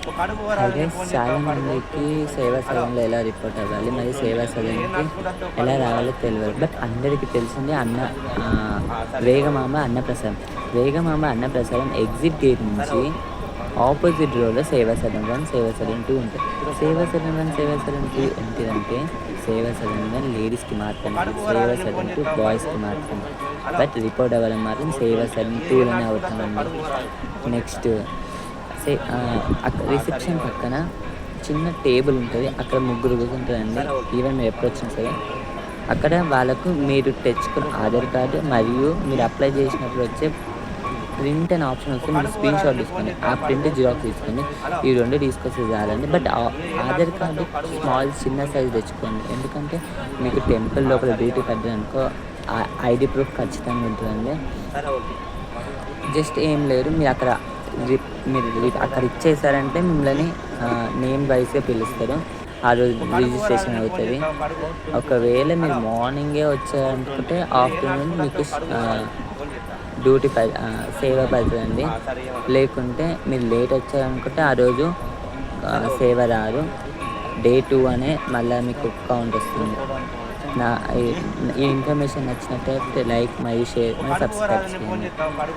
Hi guys, చాలా మందికి సేవా సదన్లో ఎలా రిపోర్ట్ అవ్వాలి, మరి సేవా సదన్కి ఎలా రావాలో తెలియదు. బట్ అందరికీ తెలిసింది వేగమాంబ అన్నప్రసాదం. వేగమాంబ అన్నప్రసాదం ఎగ్జిట్ గేట్ నుంచి ఆపోజిట్ రోడ్లో సేవా సదన్ 1, సేవా సదన్ 2 ఉంటాయి. సేవా సదన్ 1, సేవా సదన్ 2 ఏంటిదంటే సేవా సదన్ 1 లేడీస్కి మాత్రమే, సేవా సదన్ 2 బాయ్స్కి మాత్రమే. బట్ రిపోర్ట్ అవ్వడం మాత్రం సేవా సదన్ 2లోనే అవుతామండి. నెక్స్ట్ అక్కడ రిసెప్షన్ పక్కన చిన్న టేబుల్ ఉంటుంది, అక్కడ ముగ్గురు కూర్చుంటారండి. ఈవెన్ మీరు ఎప్పుడు వచ్చినా సరే అక్కడ వాళ్ళకు మీరు తెచ్చుకున్న ఆధార్ కార్డు మరియు మీరు అప్లై చేసినప్పుడు వచ్చే ప్రింట్ అనే ఆప్షన్ వస్తే మీరు స్క్రీన్ షాట్ తీసుకొని ఆ ప్రింట్ జిరాక్స్ తీసుకొని ఈ రెండు తీసుకొస్తే చాలండి. బట్ ఆధార్ కార్డు చిన్న సైజ్ తెచ్చుకోండి, ఎందుకంటే మీకు టెంపుల్ లోపల డ్యూటీ పడ్డారనుకో ఐడి ప్రూఫ్ ఖచ్చితంగా ఉంటుందండి. జస్ట్ ఏం లేదు, మీరు అక్కడ అక్కడ ఇచ్చేసారంటే మిమ్మల్ని నేమ్ వైజ్గా పిలుస్తారు. ఆ రోజు రిజిస్ట్రేషన్ అవుతుంది. ఒకవేళ మీరు మార్నింగే వచ్చారనుకుంటే ఆఫ్టర్నూన్ మీకు డ్యూటీ సేవ పడుతుందండి. లేకుంటే మీరు లేట్ వచ్చారనుకుంటే ఆ రోజు సేవ రాదు. డే 2 అనే మళ్ళీ మీకు కౌంట్ వస్తుంది. ఈ ఇన్ఫర్మేషన్ నచ్చినట్టయితే లైక్ మరియు షేర్ మరియు సబ్స్క్రైబ్ చేయండి.